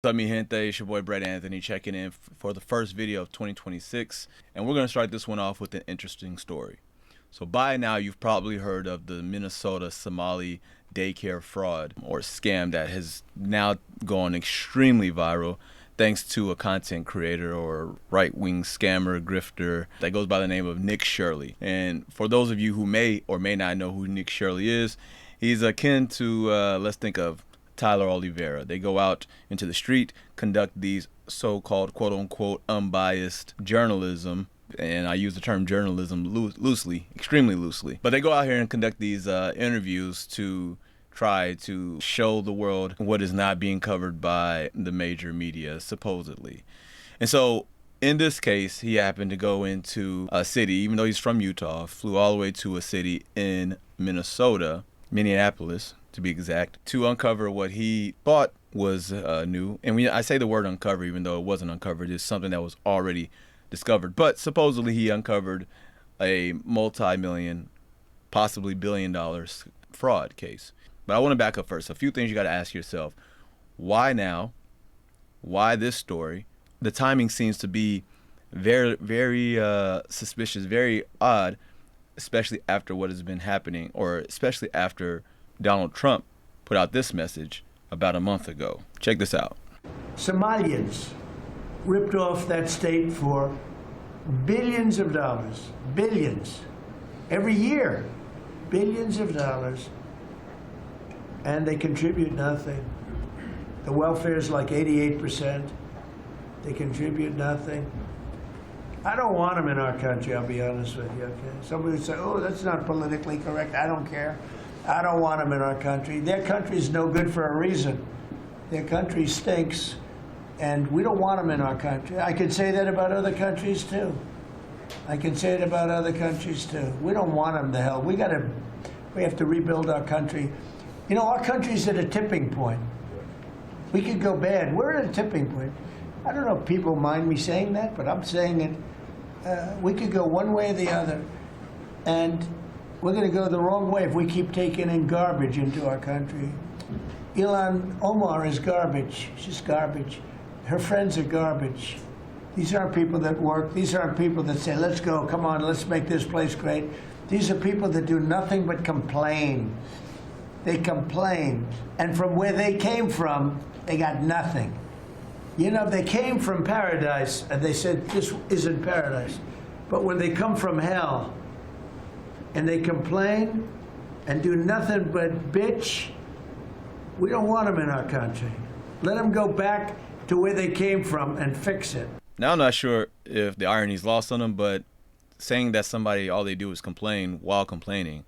What's up, mi gente? It's your boy Brett Anthony checking in for the first video of 2026, and we're going to start this one off with an interesting story. So by now you've probably heard of the Minnesota Somali Daycare fraud or scam that has now gone extremely viral thanks to a content creator or right-wing scammer, grifter that goes by the name of Nick Shirley. And for those of you who may or may not know who Nick Shirley is, he's akin to, let's think of Tyler Oliveira. They go out into the street, conduct these so-called quote-unquote unbiased journalism, and I use the term journalism loosely, extremely loosely. But they go out here and conduct these interviews to try to show the world what is not being covered by the major media, supposedly. And so in this case, he happened to go into a city, even though he's from Utah, flew all the way to a city in Minnesota, Minneapolis, to be exact, to uncover what he thought was new. And I say the word uncover, even though it wasn't uncovered, it's something that was already discovered. But supposedly he uncovered a multi-million, possibly billion-dollar fraud case. But I want to back up first. A few things you got to ask yourself. Why now? Why this story? The timing seems to be very, very suspicious, very odd, especially after what has been happening, or especially after Donald Trump put out this message about a month ago. Check this out. Somalians ripped off that state for billions of dollars, billions, every year, billions of dollars, and they contribute nothing. The welfare is like 88%. They contribute nothing. I don't want them in our country, I'll be honest with you, okay? Somebody would say, oh, that's not politically correct. I don't care. I don't want them in our country. Their country's no good for a reason. Their country stinks, and we don't want them in our country. I could say that about other countries, too. I can say it about other countries, too. We don't want them to hell. We have to rebuild our country. You know, our country's at a tipping point. We could go bad. We're at a tipping point. I don't know if people mind me saying that, but I'm saying it. We could go one way or the other, and we're going to go the wrong way if we keep taking in garbage into our country. Ilhan Omar is garbage. She's garbage. Her friends are garbage. These aren't people that work. These aren't people that say, let's go, come on, let's make this place great. These are people that do nothing but complain. They complain. And from where they came from, they got nothing. You know, they came from paradise, and they said, this isn't paradise. But when they come from hell, and they complain and do nothing but bitch, we don't want them in our country. Let them go back to where they came from and fix it. Now, I'm not sure if the irony's lost on them, but saying that somebody, all they do is complain while complaining,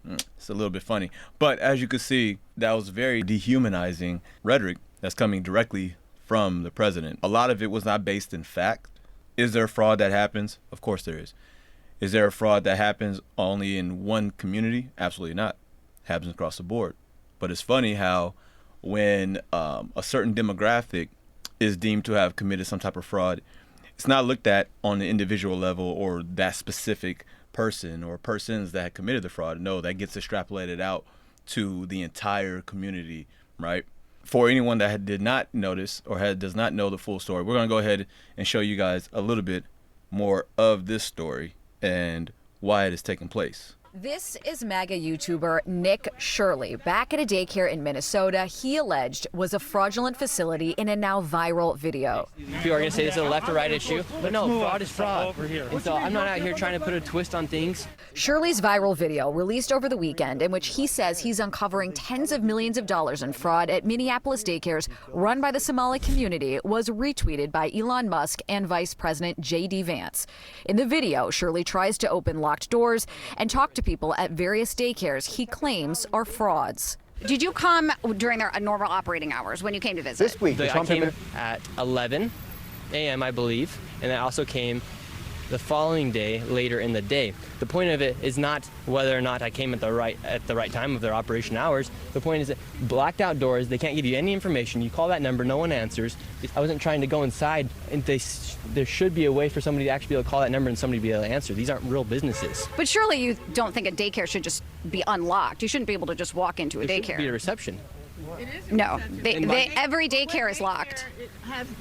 it's a little bit funny. But as you can see, that was very dehumanizing rhetoric that's coming directly from the president. A lot of it was not based in fact. Is there fraud that happens? Of course there is. Is there a fraud that happens only in one community? Absolutely not. It happens across the board. But it's funny how when a certain demographic is deemed to have committed some type of fraud, it's not looked at on the individual level or that specific person or persons that had committed the fraud. No, that gets extrapolated out to the entire community, right? For anyone that did not notice or does not know the full story, we're going to go ahead and show you guys a little bit more of this story and why it is taking place. This is MAGA YouTuber Nick Shirley. Back at a daycare in Minnesota, he alleged was a fraudulent facility in a now viral video. People are going to say this is a left or right issue, but no, fraud is fraud. And so I'm not out here trying to put a twist on things. Shirley's viral video, released over the weekend, in which he says he's uncovering tens of millions of dollars in fraud at Minneapolis daycares run by the Somali community, was retweeted by Elon Musk and Vice President J.D. Vance. In the video, Shirley tries to open locked doors and talk to people at various daycares he claims are frauds. Did you come during their normal operating hours when you came to visit? This week. I came at 11 a.m., I believe, and I also came the following day later in the day. The point of it is not whether or not I came at the right time of their operation hours. The point is that blacked out doors, they can't give you any information. You call that number, no one answers. I wasn't trying to go inside, and there should be a way for somebody to actually be able to call that number and somebody to be able to answer. These aren't real businesses. But surely you don't think a daycare should just be unlocked. You shouldn't be able to just walk into a There daycare. should be a reception. No, every daycare is locked.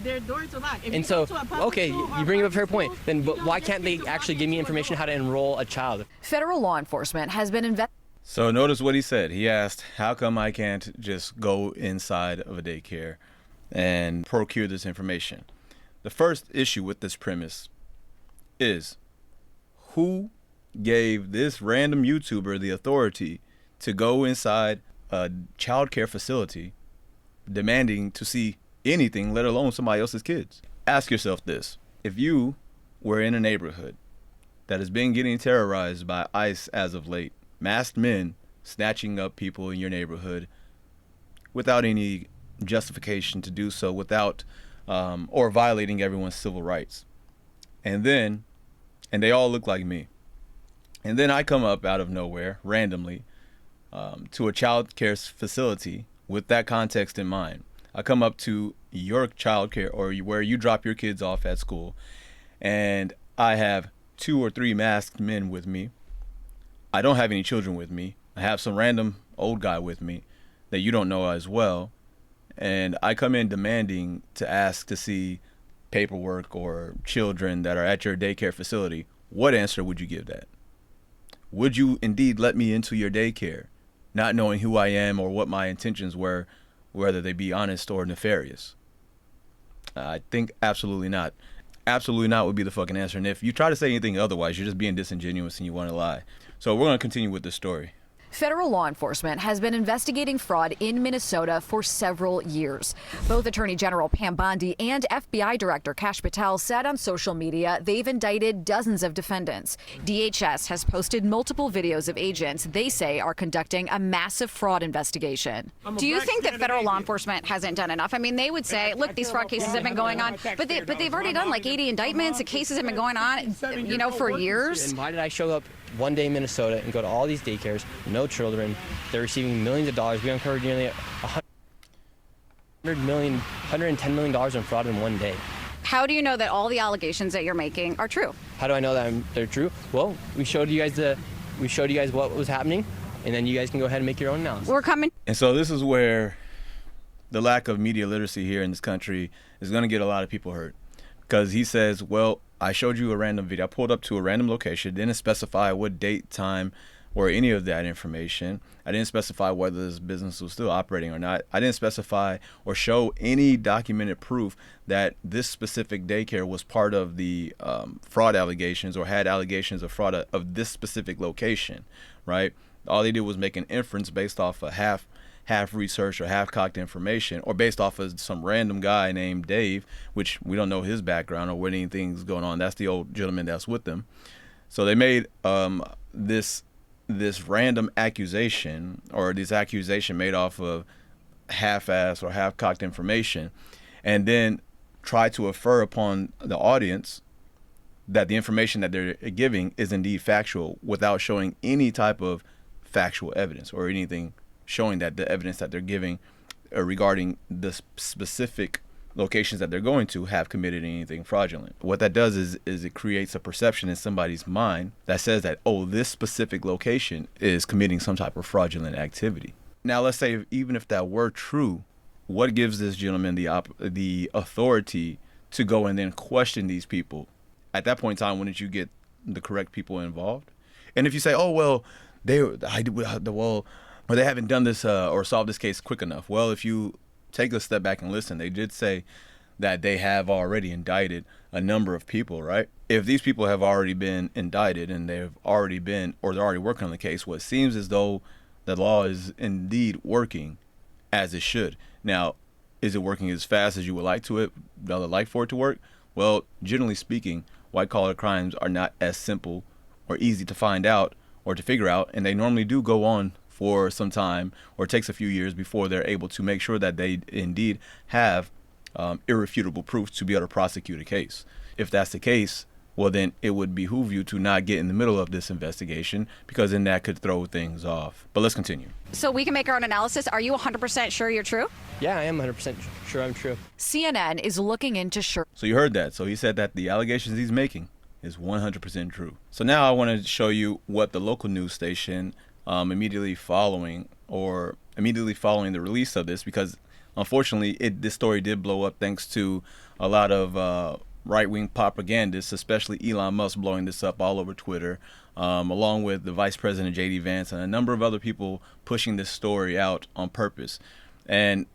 Their doors are locked. And so, okay, you bring up a fair point. Then why can't they actually give me information how to enroll a child? Federal law enforcement has been investigating. So notice what he said. He asked, how come I can't just go inside of a daycare and procure this information? The first issue with this premise is, who gave this random YouTuber the authority to go inside a child care facility demanding to see anything, let alone somebody else's kids? Ask yourself this. If you were in a neighborhood that has been getting terrorized by ICE as of late, masked men snatching up people in your neighborhood without any justification to do so, without or violating everyone's civil rights, and they all look like me, and then I come up out of nowhere randomly to a child care facility with that context in mind. I come up to your child care, or where you drop your kids off at school, and I have 2 or 3 masked men with me. I don't have any children with me. I have some random old guy with me that you don't know as well. And I come in demanding to ask to see paperwork or children that are at your daycare facility. What answer would you give that? Would you indeed let me into your daycare, not knowing who I am or what my intentions were, whether they be honest or nefarious? I think absolutely not. Absolutely not would be the fucking answer. And if you try to say anything otherwise, you're just being disingenuous and you want to lie. So we're going to continue with the story. Federal law enforcement has been investigating fraud in Minnesota for several years. Both Attorney General Pam Bondi and FBI Director Kash Patel said on social media they've indicted dozens of defendants. DHS has posted multiple videos of agents they say are conducting a massive fraud investigation. Do you think that federal law enforcement hasn't done enough? I mean, they would say, look, these fraud cases have been going on, but they've already done like 80 indictments. The cases have been going on, for years. And why did I show up one day in Minnesota and go to all these daycares, no children, they're receiving millions of dollars. We uncovered nearly $110 million in fraud in one day. How do you know that all the allegations that you're making are true? How do I know that they're true? Well, we showed you guys what was happening, and then you guys can go ahead and make your own analysis. We're coming. And so this is where the lack of media literacy here in this country is going to get a lot of people hurt. Because he says, well, I showed you a random video. I pulled up to a random location, didn't specify what date, time, or any of that information. I didn't specify whether this business was still operating or not. I didn't specify or show any documented proof that this specific daycare was part of the fraud allegations or had allegations of fraud of this specific location, right? All they did was make an inference based off a half research or half-cocked information, or based off of some random guy named Dave, which we don't know his background or what anything's going on. That's the old gentleman that's with them. So they made this random accusation, or this accusation made off of half-assed or half-cocked information, and then try to infer upon the audience that the information that they're giving is indeed factual without showing any type of factual evidence or anything showing that the evidence that they're giving regarding the specific locations that they're going to have committed anything fraudulent. What that does is it creates a perception in somebody's mind that says that, oh, this specific location is committing some type of fraudulent activity. Now, let's say even if that were true, what gives this gentleman the authority to go and then question these people? At that point in time, wouldn't you get the correct people involved? And if you say, oh, well, they haven't done this or solved this case quick enough. Well, if you take a step back and listen, they did say that they have already indicted a number of people, right? If these people have already been indicted and they've already been, or they're already working on the case, well, it seems as though the law is indeed working as it should. Now, is it working as fast as you would like for it to work? Well, generally speaking, white-collar crimes are not as simple or easy to find out or to figure out, and they normally do go on for some time, or it takes a few years before they're able to make sure that they indeed have irrefutable proof to be able to prosecute a case. If that's the case, well, then it would behoove you to not get in the middle of this investigation, because then that could throw things off. But let's continue. So we can make our own analysis. Are you 100% sure you're true? Yeah, I am 100% sure I'm true. CNN is looking into So you heard that. So he said that the allegations he's making is 100% true. So now I want to show you what the local news station immediately following, or immediately following the release of this, because unfortunately this story did blow up thanks to a lot of right-wing propagandists, especially Elon Musk, blowing this up all over Twitter, along with the Vice President J.D. Vance and a number of other people pushing this story out on purpose. And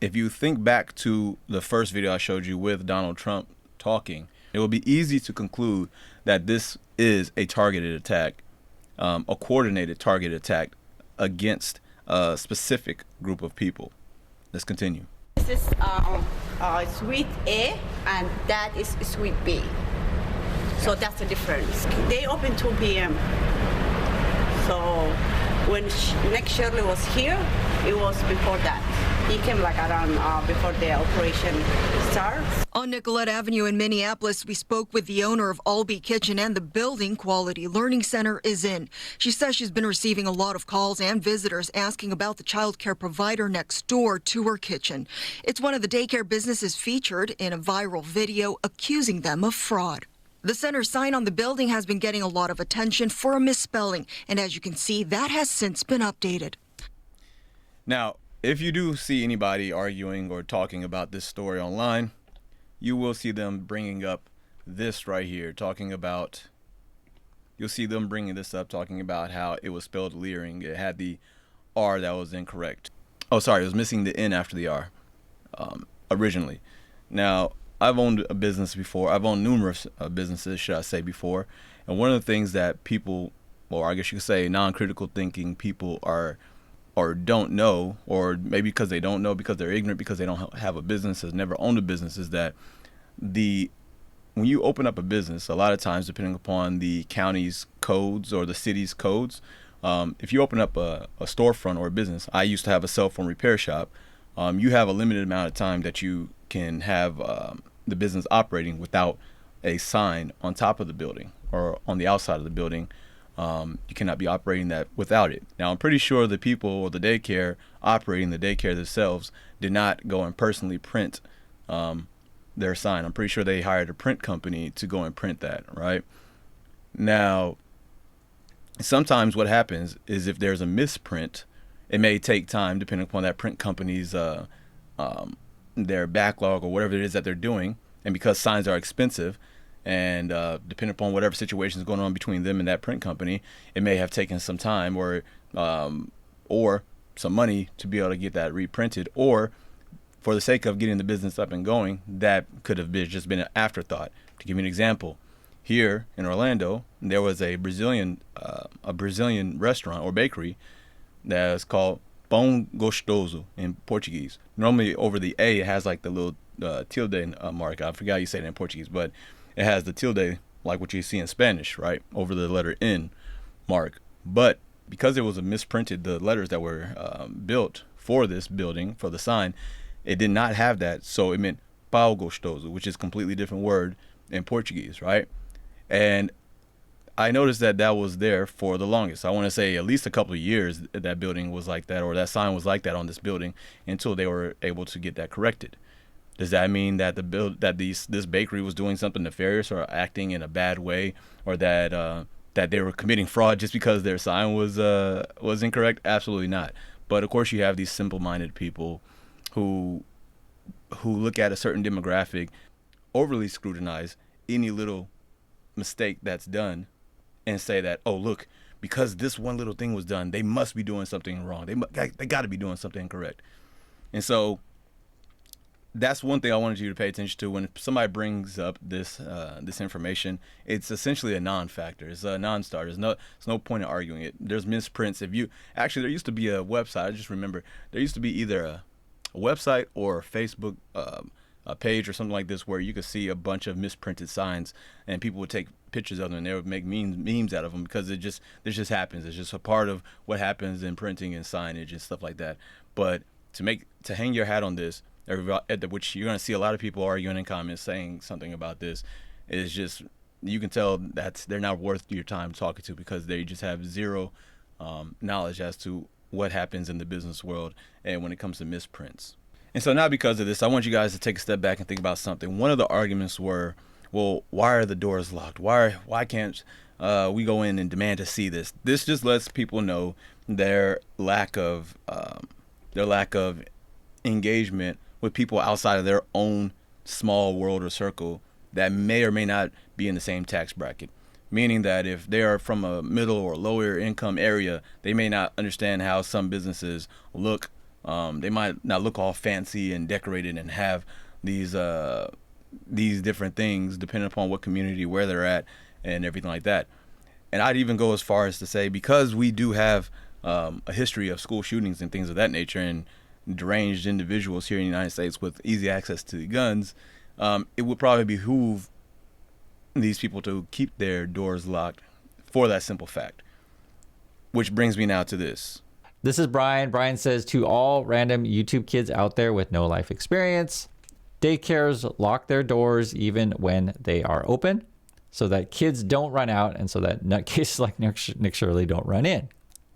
if you think back to the first video I showed you with Donald Trump talking, it will be easy to conclude that this is a targeted attack, a coordinated targeted attack against a specific group of people. Let's continue. This is suite A, and that is suite B. So that's the difference. They open 2 p.m. So when Nick Shirley was here, it was before that. He came like around before the operation starts. On Nicollet Avenue in Minneapolis, we spoke with the owner of Albee Kitchen and the building Quality Learning Center is in. She says she's been receiving a lot of calls and visitors asking about the child care provider next door to her kitchen. It's one of the daycare businesses featured in a viral video accusing them of fraud. The center's sign on the building has been getting a lot of attention for a misspelling, and as you can see, that has since been updated. Now, if you do see anybody arguing or talking about this story online, you will see them bringing up this right here, you'll see them bringing this up, talking about how it was spelled leering. It had the R that was incorrect. Oh, sorry, it was missing the N after the R originally. Now, I've owned a business before. I've owned numerous businesses, should I say, before. And one of the things that people, or I guess you could say non-critical thinking people are or don't know, or maybe because they don't know, because they're ignorant, because they don't have a business, has never owned a business, is that when you open up a business, a lot of times, depending upon the county's codes or the city's codes, if you open up a storefront or a business, I used to have a cell phone repair shop, you have a limited amount of time that you can have the business operating without a sign on top of the building or on the outside of the building. You cannot be operating that without it. Now, I'm pretty sure the people or the daycare operating the daycare themselves did not go and personally print their sign. I'm pretty sure they hired a print company to go and print that, right? Now, sometimes what happens is if there's a misprint, it may take time depending upon that print company's their backlog or whatever it is that they're doing. And because signs are expensive, and depending upon whatever situation is going on between them and that print company, it may have taken some time or some money to be able to get that reprinted, or for the sake of getting the business up and going, that could have just been an afterthought. To give you an example, here in Orlando, there was a Brazilian restaurant or bakery that is called Pão Gostoso in Portuguese. Normally over the A, it has like the little tilde mark. I forgot how you say it in Portuguese, but it has the tilde like what you see in Spanish, right, over the letter N mark. But because it was a misprinted, the letters that were built for this building, for the sign, it did not have that. So it meant Pão Gostoso, which is a completely different word in Portuguese, right? And I noticed that was there for the longest. I want to say at least a couple of years that building was like that, or that sign was like that on this building, until they were able to get that corrected. Does that mean that this bakery was doing something nefarious or acting in a bad way, or that they were committing fraud just because their sign was incorrect? Absolutely not. But of course, you have these simple-minded people who look at a certain demographic, overly scrutinize any little mistake that's done, and say that, oh, look, because this one little thing was done, they must be doing something wrong. They got to be doing something incorrect. And so that's one thing I wanted you to pay attention to when somebody brings up this information. It's essentially a non-factor. It's a non-starter. There's no point in arguing it. There's misprints. There used to be a website. I just remember there used to be either a website or a Facebook a page or something like this where you could see a bunch of misprinted signs, and people would take pictures of them and they would make memes out of them, because this just happens. It's just a part of what happens in printing and signage and stuff like that. But to hang your hat on this, which you're going to see a lot of people arguing in comments saying something about this, is just, you can tell that they're not worth your time talking to, because they just have zero knowledge as to what happens in the business world and when it comes to misprints. And so now, because of this, I want you guys to take a step back and think about something. One of the arguments were, well, why are the doors locked? Why can't we go in and demand to see this. This just lets people know their lack of engagement with people outside of their own small world or circle that may or may not be in the same tax bracket. Meaning that if they are from a middle or lower income area, they may not understand how some businesses look. They might not look all fancy and decorated and have these different things depending upon what community, where they're at, and everything like that. And I'd even go as far as to say, because we do have a history of school shootings and things of that nature, and deranged individuals here in the United States with easy access to guns, it would probably behoove these people to keep their doors locked for that simple fact. Which brings me now to this. This is Brian. Brian says, to all random YouTube kids out there with no life experience, daycares lock their doors even when they are open so that kids don't run out and so that nutcases like Nick Shirley don't run in.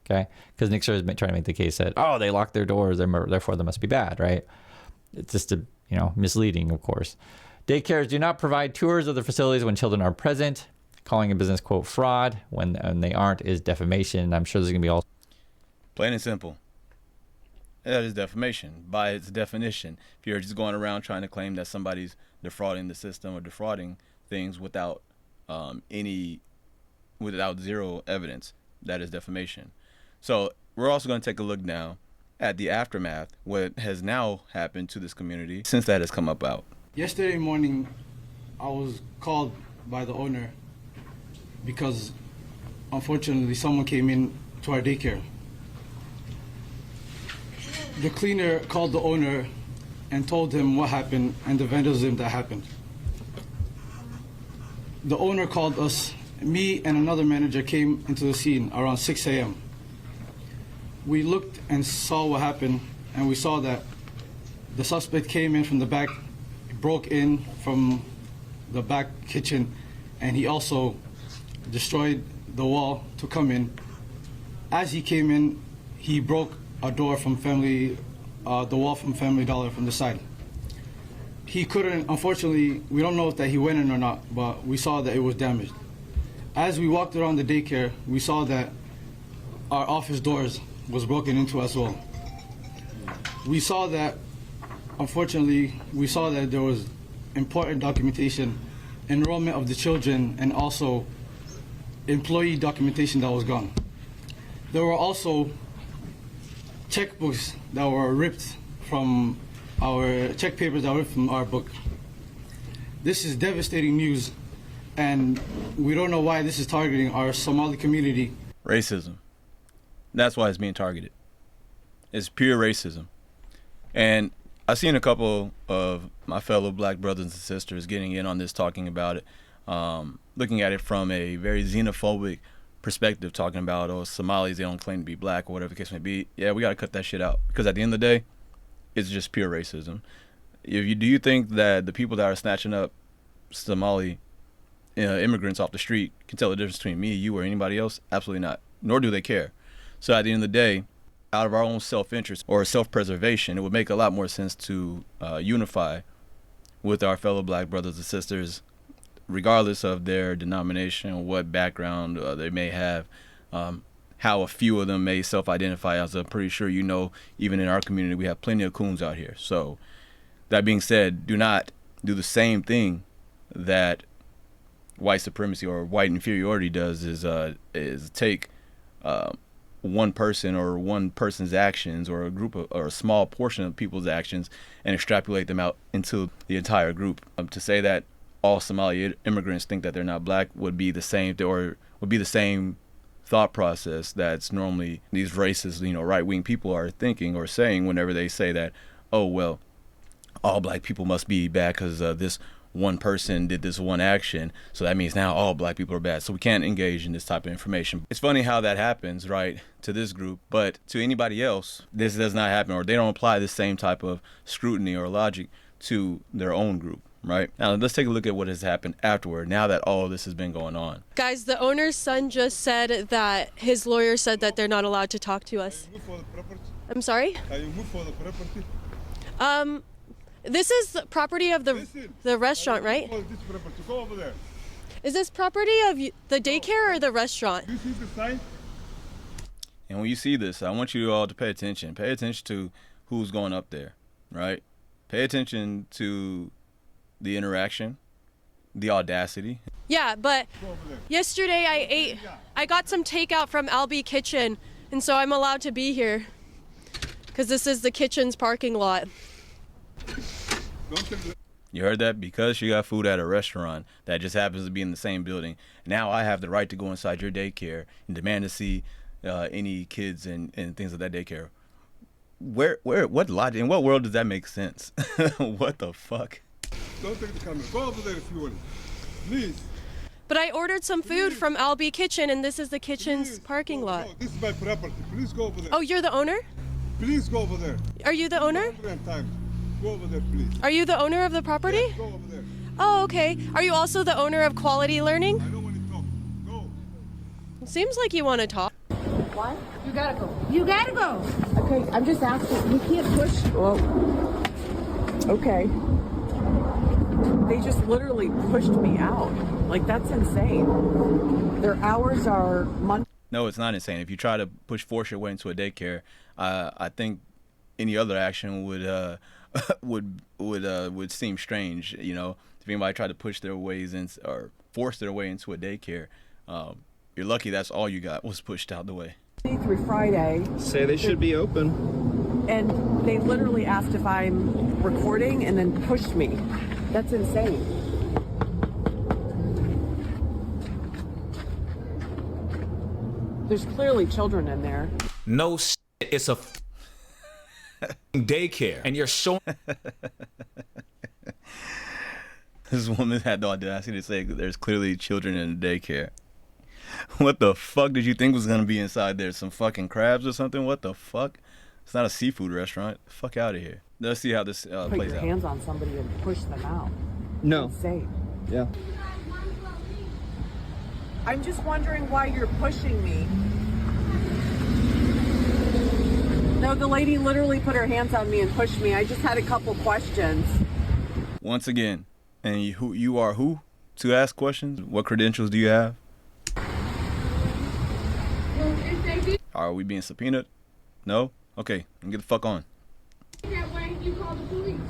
Okay? Because Nick Shirley is trying to make the case that, oh, they lock their doors, therefore they must be bad, right? It's just, misleading, of course. Daycares do not provide tours of the facilities when children are present. Calling a business, quote, fraud when they aren't is defamation. I'm sure there's going to be all... Plain and simple. That is defamation by its definition. If you're just going around trying to claim that somebody's defrauding the system or defrauding things without zero evidence, that is defamation. So we're also going to take a look now at the aftermath, what has now happened to this community since that has come about. Yesterday morning, I was called by the owner because, unfortunately, someone came in to our daycare. The cleaner called the owner and told him what happened and the vandalism that happened. The owner called us. Me and another manager came into the scene around 6 a.m. We looked and saw what happened, and we saw that the suspect came in from the back, broke in from the back kitchen, and he also destroyed the wall to come in. As he came in, he broke a door from the wall from Family Dollar from the side. He couldn't, unfortunately, we don't know if that he went in or not, but we saw that it was damaged. As we walked around the daycare, we saw that our office doors was broken into as well. We saw that, unfortunately, there was important documentation, enrollment of the children, and also employee documentation that was gone. There were also checkbooks that were ripped from our check papers that were ripped from our book. This is devastating news, and we don't know why this is targeting our Somali community. Racism. That's why it's being targeted. It's pure racism. And I've seen a couple of my fellow black brothers and sisters getting in on this, talking about it, looking at it from a very xenophobic perspective, talking about, oh, Somalis, they don't claim to be black or whatever the case may be. Yeah, we got to cut that shit out, because at the end of the day, it's just pure racism. Do you think that the people that are snatching up Somali immigrants off the street can tell the difference between me, you, or anybody else? Absolutely not. Nor do they care. So at the end of the day, out of our own self-interest or self-preservation, it would make a lot more sense to unify with our fellow black brothers and sisters, regardless of their denomination, what background they may have, how a few of them may self-identify as. I'm pretty sure even in our community, we have plenty of coons out here. So that being said, do not do the same thing that white supremacy or white inferiority does, is take one person or one person's actions, or a group of, or a small portion of people's actions, and extrapolate them out into the entire group. To say that all Somali immigrants think that they're not black would be the same, or would be the same thought process that's normally these racist, right-wing people are thinking or saying whenever they say that, oh, well, all black people must be bad because this one person did this one action, so that means now all black people are bad. So we can't engage in this type of information. It's funny how that happens, right, to this group, but to anybody else, this does not happen, or they don't apply the same type of scrutiny or logic to their own group. Right now, let's take a look at what has happened afterward, now that all of this has been going on. Guys, the owner's son just said that his lawyer said that they're not allowed to talk to us. I'm sorry? Can you move for the property? This is the property of the restaurant, right? This property. Go over there. Is this property of the daycare or the restaurant? You see the sign? And when you see this, I want you all to pay attention. Pay attention to who's going up there, right? Pay attention to the interaction, the audacity. Yeah, but yesterday I got some takeout from Albee Kitchen, and so I'm allowed to be here because this is the kitchen's parking lot. You heard that? Because you got food at a restaurant that just happens to be in the same building, now I have the right to go inside your daycare and demand to see any kids and things of that daycare. What logic? In what world does that make sense? What the fuck? Don't take the camera. Go over there if you want. Please. But I ordered some food from Albee Kitchen, and this is the kitchen's parking lot. No, this is my property. Please go over there. Oh, you're the owner? Please go over there. Are you the owner? Go over there, please. Are you the owner of the property? Yes, go over there. Oh, okay. Are you also the owner of Quality Learning? I don't want to talk. Go. It seems like you want to talk. What? You gotta go. You gotta go. Okay, I'm just asking. You can't push. Well, okay. They just literally pushed me out. Like, that's insane. Their hours are Monday. No, it's not insane. If you try to force your way into a daycare, I think any other action would seem strange. You know, if anybody tried to push their ways in or force their way into a daycare, you're lucky that's all you got was pushed out the way. Through Friday. Say they should be open. And they literally asked if I'm recording and then pushed me. That's insane. There's clearly children in there. No shit, it's a daycare, and you're showing. This woman had the audacity to say there's clearly children in the daycare. What the fuck did you think was gonna be inside there? Some fucking crabs or something? What the fuck? It's not a seafood restaurant. Fuck out of here. Let's see how this plays out. Put your hands on somebody and push them out. No. Insane. Yeah. I'm just wondering why you're pushing me. No, the lady literally put her hands on me and pushed me. I just had a couple questions. Once again, and you are who to ask questions? What credentials do you have? Are we being subpoenaed? No? Okay, then get the fuck on. Why didn't you call the police?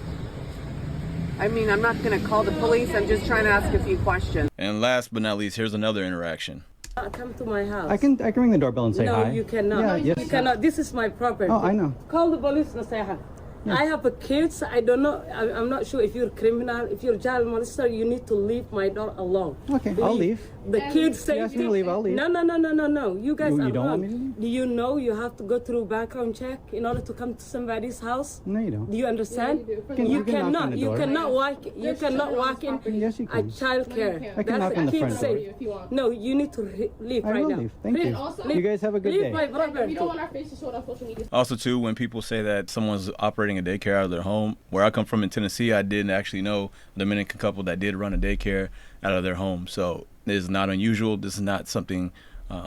I mean, I'm not going to call the police. I'm just trying to ask a few questions. And last but not least, here's another interaction. Come to my house. I can ring the doorbell and say hi. No, you cannot. Yeah, yes. You cannot. This is my property. Oh, I know. Call the police and say hi. Yeah. I have a kids. I don't know. I'm not sure if you're a criminal. If you're a child molester, you need to leave my door alone. Okay, I'll leave. The kids say. You ask me to leave, I'll leave. No. You guys are you don't wrong. want me to leave? Do you know you have to go through background check in order to come to somebody's house? No, you don't. Do you understand? Yeah, you can knock on the cannot. You door. cannot walk. You cannot walk in Yes, you a can. child care. I can knock on the kids front say. No, you need to leave I right will now. leave. Thank you. Also, You guys have a good leave day. my property. We don't want our faces shown on social media. Also, too, when people say that someone's operating a daycare out of their home, where I come from in Tennessee, I didn't actually know the Dominican couple that did run a daycare out of their home. So this is not unusual. This is not something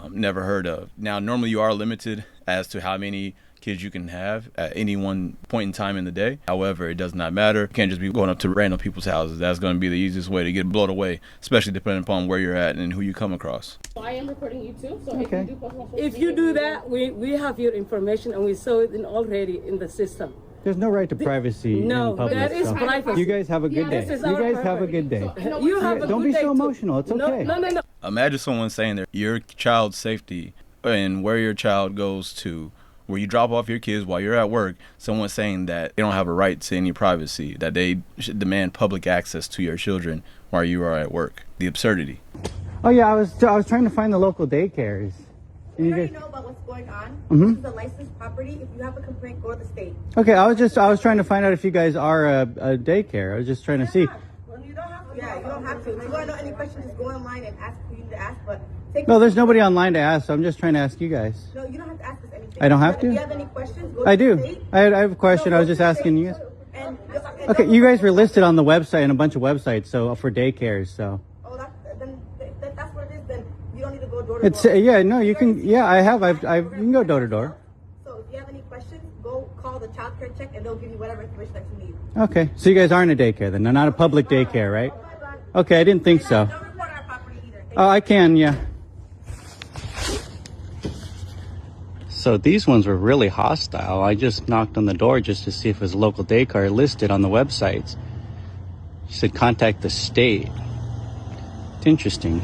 never heard of. Now, normally you are limited as to how many kids you can have at any one point in time in the day. However, it does not matter. You can't just be going up to random people's houses. That's going to be the easiest way to get blown away, especially depending upon where you're at and who you come across. So I am recording you too. So Okay. if you do post on social If you media, do that, we have your information and we saw it already in the system. There's no right to privacy No, in public. that is so privacy. You guys have a good day. This is You our guys have a property. good day. You have a Don't good be day so too. emotional. It's okay. No. Imagine someone saying that your child's safety and where your child goes to, where you drop off your kids while you're at work, someone saying that they don't have a right to any privacy, that they should demand public access to your children while you are at work. The absurdity. Oh yeah, I was trying to find the local daycares. And We you already guys- know about what's going on. Mhm. This is a licensed property. If you have a complaint, go to the state. Okay, I was trying to find out if you guys are a daycare. I was just trying to see. Yeah, you don't have to. If you want to know any questions, just go online and ask who you need to ask. But take No, there's nobody online to ask, so I'm just trying to ask you guys. No, you don't have to ask us anything. I don't have But to? If you have any questions, go I to the do. state. I have a question. I was just asking you guys. And Okay, you guys were listed on the website and a bunch of websites, so for daycares. So that's what it is. Then you don't need to go door to it's door. yeah, no, you can. Yeah, I have. You can go door to door. So if you have any questions, go call the child care check, and they'll give you whatever information that you need. Okay, so you guys aren't a daycare then? Not a public daycare, right? Okay, I didn't think so. Don't report our property Oh, I can, yeah. So these ones were really hostile. I just knocked on the door just to see if it was a local daycare listed on the websites. She said contact the state. It's interesting.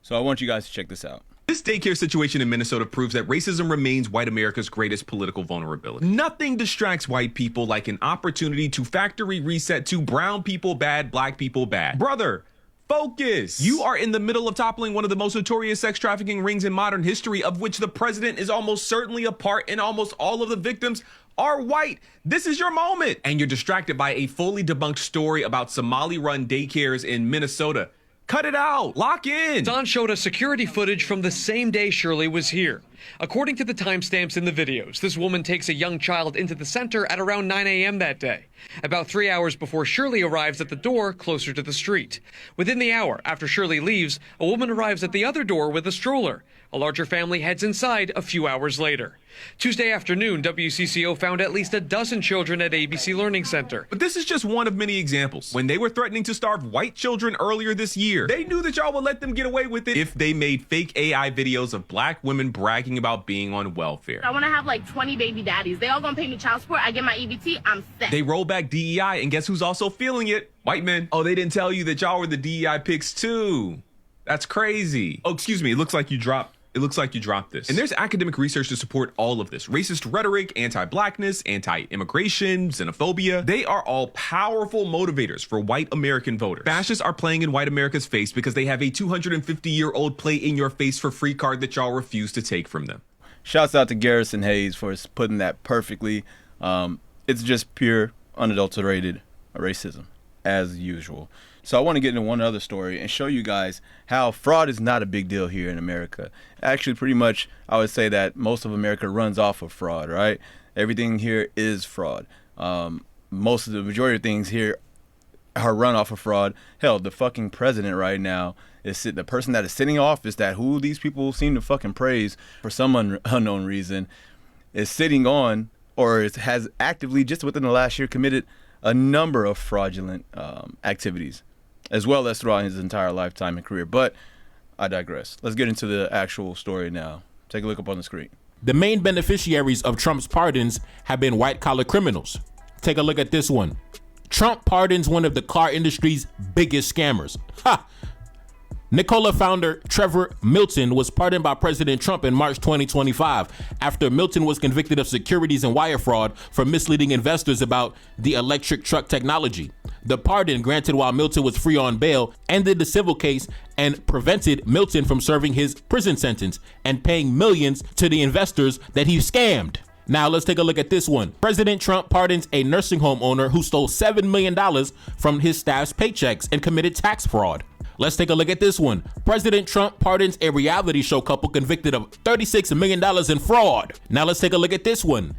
So I want you guys to check this out. This daycare situation in Minnesota proves that racism remains white America's greatest political vulnerability. Nothing distracts white people like an opportunity to factory reset to brown people bad, black people bad. Brother, focus. You are in the middle of toppling one of the most notorious sex trafficking rings in modern history, of which the president is almost certainly a part, and almost all of the victims are white. This is your moment. And you're distracted by a fully debunked story about Somali-run daycares in Minnesota. Cut it out. Lock in. Don showed us security footage from the same day Shirley was here. According to the timestamps in the videos, this woman takes a young child into the center at around 9 a.m. that day, about 3 hours before Shirley arrives at the door closer to the street. Within the hour after Shirley leaves, a woman arrives at the other door with a stroller. A larger family heads inside a few hours later. Tuesday afternoon, WCCO found at least a dozen children at ABC Learning Center. But this is just one of many examples. When they were threatening to starve white children earlier this year, they knew that y'all would let them get away with it if they made fake AI videos of black women bragging about being on welfare. I want to have like 20 baby daddies. They all gonna pay me child support. I get my EBT, I'm set. They roll back DEI, and guess who's also feeling it? White men. Oh, they didn't tell you that y'all were the DEI picks too. That's crazy. Oh, excuse me. It looks like you dropped this. And there's academic research to support all of this. Racist rhetoric, anti-blackness, anti-immigration, xenophobia. They are all powerful motivators for white American voters. Fascists are playing in white America's face because they have a 250-year-old play in your face for free card that y'all refuse to take from them. Shouts out to Garrison Hayes for putting that perfectly. It's just pure, unadulterated racism, as usual. So I want to get into one other story and show you guys how fraud is not a big deal here in America. Actually, pretty much, I would say that most of America runs off of fraud, right? Everything here is fraud. Most of the majority of things here are run off of fraud. Hell, the fucking president right now is the person that is sitting in office, that who these people seem to fucking praise for some unknown reason, is sitting on, or has actively, just within the last year, committed a number of fraudulent activities, as well as throughout his entire lifetime and career. But I digress. Let's get into the actual story now. Take a look up on the screen. The main beneficiaries of Trump's pardons have been white-collar criminals. Take a look at this one. Trump pardons one of the car industry's biggest scammers. Ha! Nikola founder Trevor Milton was pardoned by President Trump in March 2025 after Milton was convicted of securities and wire fraud for misleading investors about the electric truck technology. The pardon, granted while Milton was free on bail, ended the civil case and prevented Milton from serving his prison sentence and paying millions to the investors that he scammed. Now let's take a look at this one. President Trump pardons a nursing home owner who stole $7 million from his staff's paychecks and committed tax fraud. Let's take a look at this one. President Trump pardons a reality show couple convicted of $36 million in fraud. Now let's take a look at this one.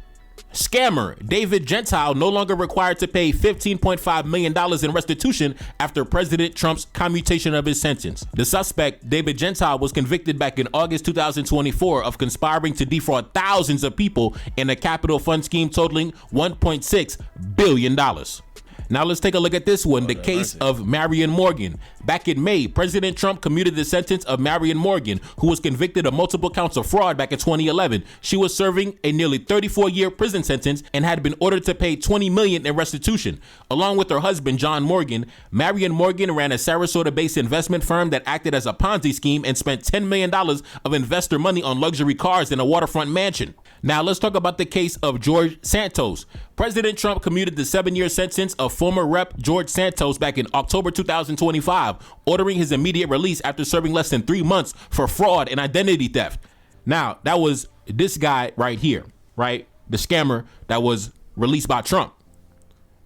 Scammer David Gentile no longer required to pay $15.5 million in restitution after President Trump's commutation of his sentence. The suspect, David Gentile, was convicted back in August 2024 of conspiring to defraud thousands of people in a capital fund scheme totaling $1.6 billion. Now let's take a look at this one, the case of Marion Morgan. Back in May, President Trump commuted the sentence of Marion Morgan, who was convicted of multiple counts of fraud back in 2011. She was serving a nearly 34-year prison sentence and had been ordered to pay $20 million in restitution. Along with her husband, John Morgan, Marion Morgan ran a Sarasota-based investment firm that acted as a Ponzi scheme and spent $10 million of investor money on luxury cars in a waterfront mansion. Now let's talk about the case of George Santos. President Trump commuted the 7-year sentence of former Rep. George Santos back in October 2025, ordering his immediate release after serving less than 3 months for fraud and identity theft. Now, that was this guy right here, right? The scammer that was released by Trump.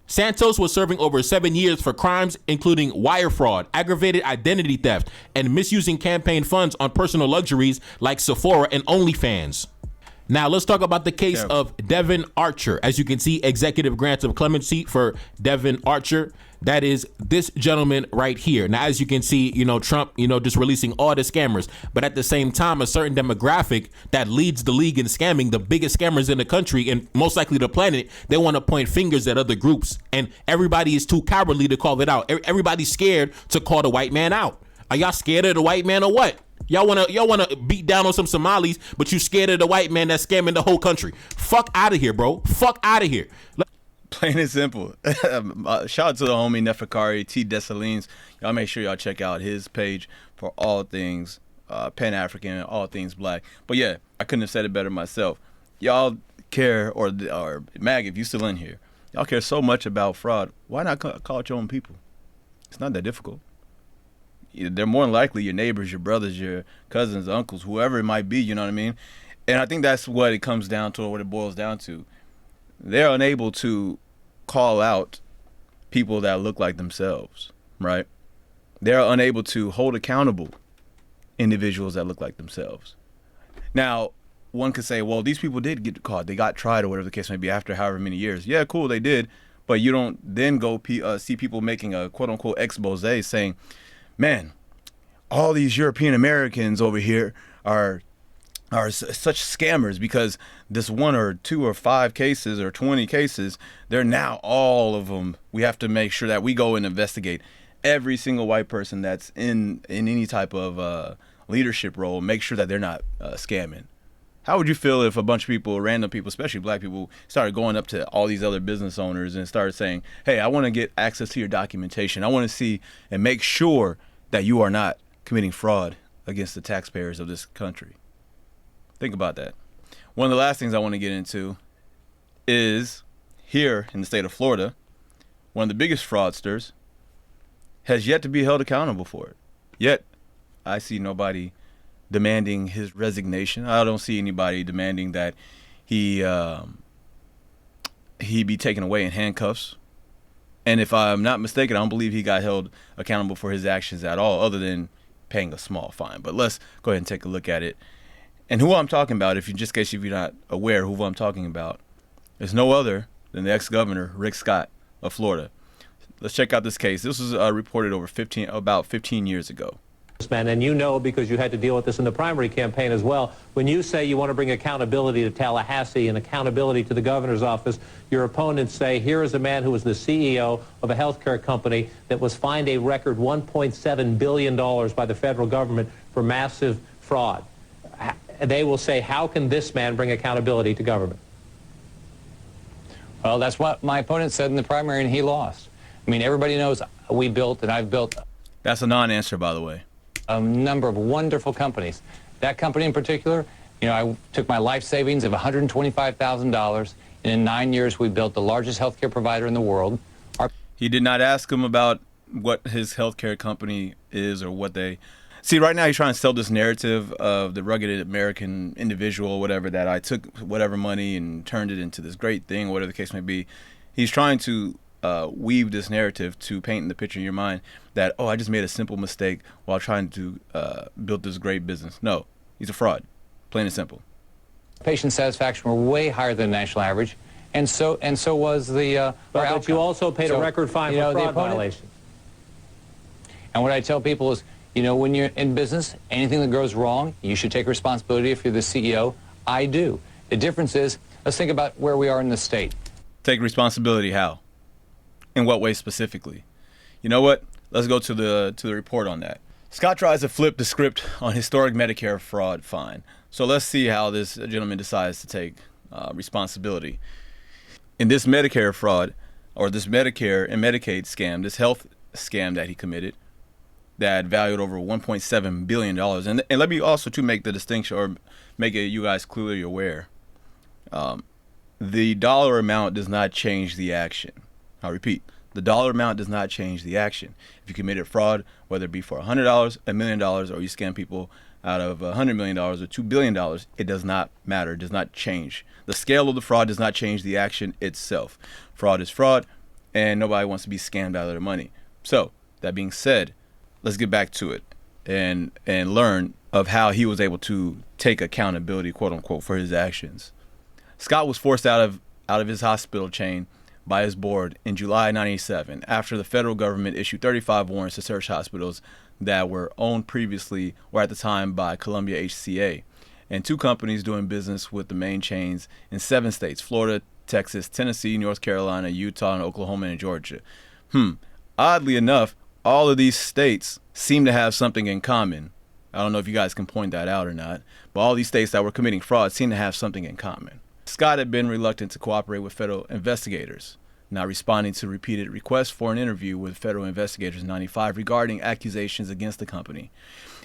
Santos was serving over 7 years for crimes including wire fraud, aggravated identity theft, and misusing campaign funds on personal luxuries like Sephora and OnlyFans. Now let's talk about the case of Devin Archer. As you can see, executive grants of clemency for Devin Archer. That is this gentleman right here. Now, as you can see, Trump, just releasing all the scammers. But at the same time, a certain demographic that leads the league in scamming, the biggest scammers in the country and most likely the planet, they want to point fingers at other groups. And everybody is too cowardly to call it out. Everybody's scared to call the white man out. Are y'all scared of the white man or what? Y'all wanna beat down on some Somalis, but you scared of the white man that's scamming the whole country. Fuck out of here, bro. Fuck out of here. Plain and simple. Shout out to the homie Neferkari T. Dessalines. Y'all make sure y'all check out his page for all things Pan-African, all things black. But yeah, I couldn't have said it better myself. Y'all care, or Mag, if you still in here, y'all care so much about fraud. Why not call it your own people? It's not that difficult. They're more than likely your neighbors, your brothers, your cousins, uncles, whoever it might be, you know what I mean? And I think that's what it comes down to, or what it boils down to. They're unable to call out people that look like themselves, right? They're unable to hold accountable individuals that look like themselves. Now, one could say, well, these people did get caught. They got tried, or whatever the case may be, after however many years. Yeah, cool, they did. But you don't then go see people making a quote-unquote expose saying, man, all these European Americans over here are such scammers because this 1 or 2 or 5 cases or 20 cases, they're now all of them. We have to make sure that we go and investigate every single white person that's in any type of leadership role, make sure that they're not scamming. How would you feel if a bunch of people, random people, especially black people, started going up to all these other business owners and started saying, hey, I want to get access to your documentation. I want to see and make sure that you are not committing fraud against the taxpayers of this country. Think about that. One of the last things I want to get into is here in the state of Florida, one of the biggest fraudsters has yet to be held accountable for it. Yet, I see nobody demanding his resignation. I don't see anybody demanding that he be taken away in handcuffs. And if I'm not mistaken, I don't believe he got held accountable for his actions at all, other than paying a small fine. But let's go ahead and take a look at it. And who I'm talking about, if you just in case if you're not aware who I'm talking about, is no other than the ex-governor Rick Scott of Florida. Let's check out this case. This was reported about 15 years ago. Man, and you know, because you had to deal with this in the primary campaign as well, when you say you want to bring accountability to Tallahassee and accountability to the governor's office, your opponents say, here is a man who was the CEO of a healthcare company that was fined a record $1.7 billion by the federal government for massive fraud. They will say, how can this man bring accountability to government? Well, that's what my opponent said in the primary, and he lost. I mean, everybody knows we built, and I've built. That's a non-answer, by the way. A number of wonderful companies. That company in particular, you know, I took my life savings of $125,000, and in 9 years, we built the largest healthcare provider in the world. He did not ask him about what his healthcare company is or what they... See, right now he's trying to sell this narrative of the rugged American individual or whatever, that I took whatever money and turned it into this great thing, whatever the case may be. He's trying to weave this narrative to paint in the picture in your mind that, oh, I just made a simple mistake while trying to build this great business. No, he's a fraud, plain and simple. Patient satisfaction were way higher than the national average, and so was the but you also paid a record fine for fraud violation. And what I tell people is, you know, when you're in business, anything that goes wrong, you should take responsibility if you're the CEO. I do. The difference is, let's think about where we are in the state. Take responsibility how? In what way specifically? You know what? Let's go to the report on that. Scott tries to flip the script on historic Medicare fraud fine. So let's see how this gentleman decides to take responsibility. In this Medicare fraud, or this Medicare and Medicaid scam, this health scam that he committed, that valued over $1.7 billion. And let me also to make the distinction, or make it you guys clearly aware, the dollar amount does not change the action. I'll repeat, the dollar amount does not change the action. If you committed fraud, whether it be for $100, $1 million, or you scam people out of $100 million or $2 billion, it does not matter, it does not change. The scale of the fraud does not change the action itself. Fraud is fraud, and nobody wants to be scammed out of their money. So, that being said, let's get back to it and learn of how he was able to take accountability, quote unquote, for his actions. Scott was forced out of his hospital chain by his board in July 1997 after the federal government issued 35 warrants to search hospitals that were owned previously or at the time by Columbia HCA, and 2 companies doing business with the main chains in 7 states: Florida, Texas, Tennessee, North Carolina, Utah, and Oklahoma, and Georgia. Oddly enough, all of these states seem to have something in common. I don't know if you guys can point that out or not, but all these states that were committing fraud seem to have something in common. Scott had been reluctant to cooperate with federal investigators, not responding to repeated requests for an interview with federal investigators in '95 regarding accusations against the company.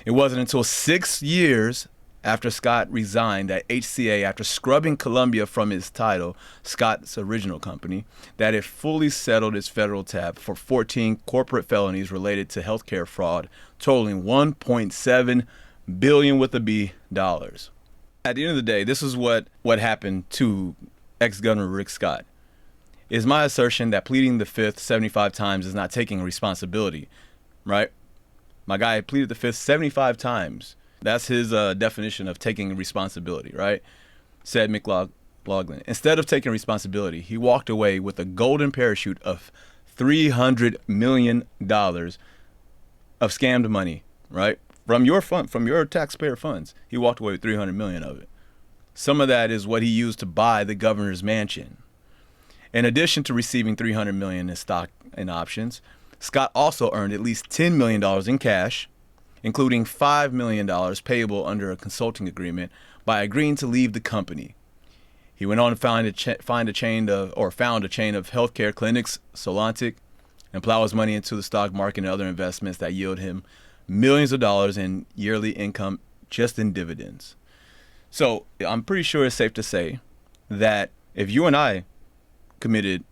It wasn't until 6 years after Scott resigned that HCA, after scrubbing Columbia from its title, Scott's original company, that it fully settled its federal tab for 14 corporate felonies related to healthcare fraud, totaling $1.7 billion with a B dollars. At the end of the day, this is what happened to ex-Governor Rick Scott. It is my assertion that pleading the fifth 75 times is not taking responsibility, right? My guy pleaded the fifth 75 times. That's his definition of taking responsibility, right? Said McLaughlin. Instead of taking responsibility, he walked away with a golden parachute of $300 million of scammed money, right? From your taxpayer funds. He walked away with $300 million of it. Some of that is what he used to buy the governor's mansion. In addition to receiving $300 million in stock and options, Scott also earned at least $10 million in cash, including $5 million payable under a consulting agreement, by agreeing to leave the company. He went on to found a chain of healthcare clinics, Solantic, and plow his money into the stock market and other investments that yield him millions of dollars in yearly income just in dividends. So I'm pretty sure it's safe to say that if you and I committed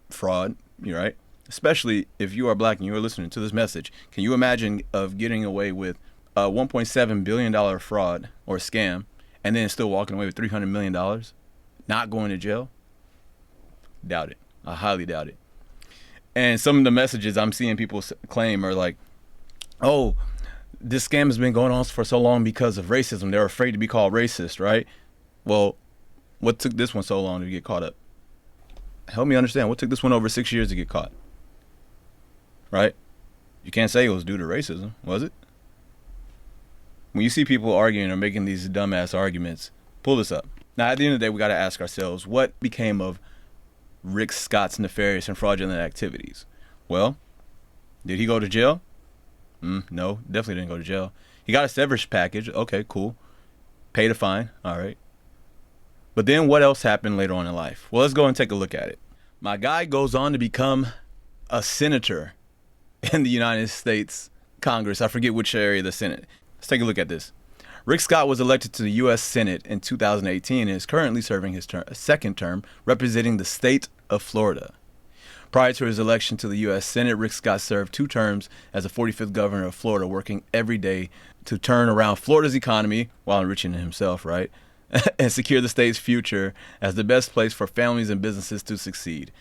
fraud, you're right, especially if you are black and you are listening to this message, can you imagine of getting away with a $1.7 billion fraud or scam and then still walking away with $300 million, not going to jail? Doubt it. I highly doubt it. And some of the messages I'm seeing people claim are like, oh, this scam has been going on for so long because of racism. They're afraid to be called racist, right? Well, what took this one so long to get caught up? Help me understand. What took this one over 6 years to get caught? Right? You can't say it was due to racism, was it? When you see people arguing or making these dumbass arguments, pull this up. Now, at the end of the day, we got to ask ourselves, what became of Rick Scott's nefarious and fraudulent activities? Well, did he go to jail? No, definitely didn't go to jail. He got a severance package. Okay, cool. Paid a fine. All right. But then what else happened later on in life? Well, let's go and take a look at it. My guy goes on to become a senator in the United States Congress. I forget which area of the Senate. Let's take a look at this. Rick Scott was elected to the U.S. Senate in 2018 and is currently serving his second term representing the state of Florida. Prior to his election to the U.S. Senate, Rick Scott served 2 terms as the 45th governor of Florida, working every day to turn around Florida's economy while enriching himself, right? And secure the state's future as the best place for families and businesses to succeed.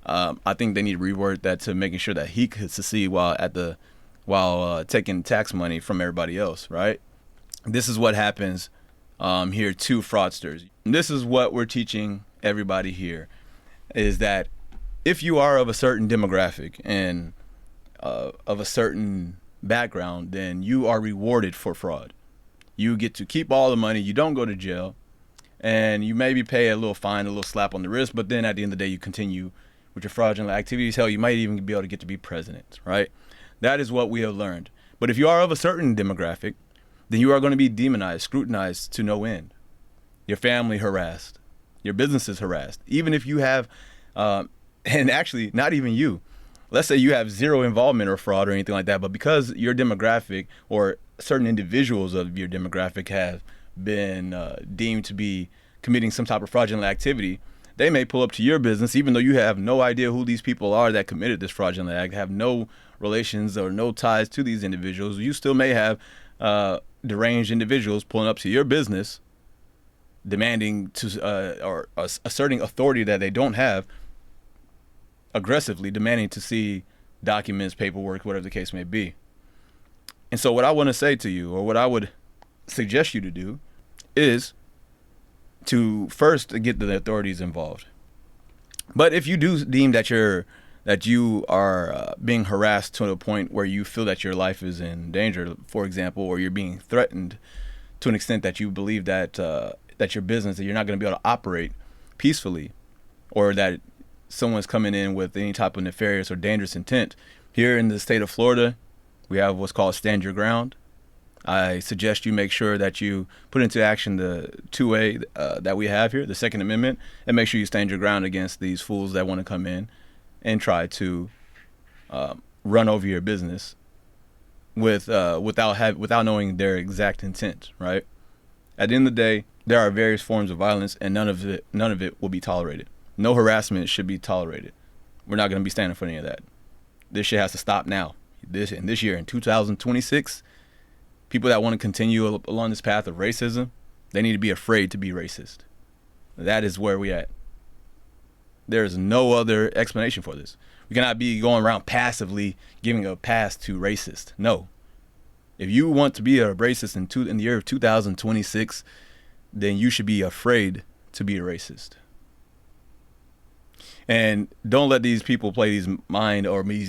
I think they need to reword that to making sure that he could succeed while taking tax money from everybody else, right? This is what happens here to fraudsters. This is what we're teaching everybody here, is that if you are of a certain demographic and of a certain background, then you are rewarded for fraud. You get to keep all the money, you don't go to jail, and you maybe pay a little fine, a little slap on the wrist, but then at the end of the day, you continue with your fraudulent activities. Hell, you might even be able to get to be president, right? That is what we have learned. But if you are of a certain demographic, then you are going to be demonized, scrutinized to no end. Your family harassed, your businesses harassed. Even if you have, and actually not even you, let's say you have zero involvement or fraud or anything like that, but because your demographic or certain individuals of your demographic have been deemed to be committing some type of fraudulent activity, they may pull up to your business, even though you have no idea who these people are that committed this fraudulent act, have no relations or no ties to these individuals. You still may have deranged individuals pulling up to your business, demanding to or asserting authority that they don't have, aggressively demanding to see documents, paperwork, whatever the case may be. And so what I want to say to you, or what I would suggest you to do, is to first get the authorities involved. But if you do deem that you are being harassed to a point where you feel that your life is in danger, for example, or you're being threatened to an extent that you believe that your business, that you're not going to be able to operate peacefully, or that someone's coming in with any type of nefarious or dangerous intent, Here in the state of Florida, we have what's called Stand Your Ground. I suggest you make sure that you put into action the 2A that we have here, the Second Amendment, and make sure you stand your ground against these fools that want to come in and try to run over your business without knowing their exact intent, right? At the end of the day, there are various forms of violence, and none of it will be tolerated. No harassment should be tolerated. We're not going to be standing for any of that. This shit has to stop now. This year, in 2026, people that want to continue along this path of racism, they need to be afraid to be racist. That is where we at. There is no other explanation for this. We cannot be going around passively giving a pass to racist. No. If you want to be a racist in the year of 2026, then you should be afraid to be a racist. And don't let these people play these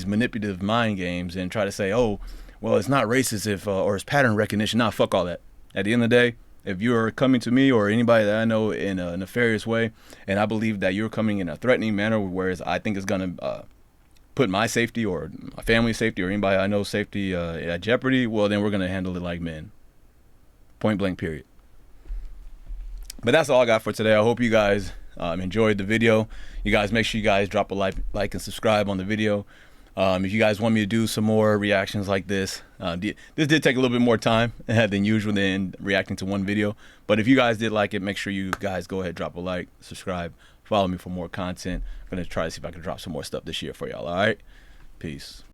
manipulative mind games and try to say, oh, well, it's not racist if or it's pattern recognition. Nah, fuck all that. At the end of the day, if you're coming to me or anybody that I know in a nefarious way, and I believe that you're coming in a threatening manner, whereas I think it's going to put my safety or my family's safety or anybody I know's safety at jeopardy, well, then we're going to handle it like men. Point blank, period. But that's all I got for today. I hope you guys enjoyed the video. You guys, make sure you guys drop a like and subscribe on the video. If you guys want me to do some more reactions like this, this did take a little bit more time than usual than reacting to one video. But if you guys did like it, make sure you guys go ahead, drop a like, subscribe, follow me for more content. I'm going to try to see if I can drop some more stuff this year for y'all. All right? Peace.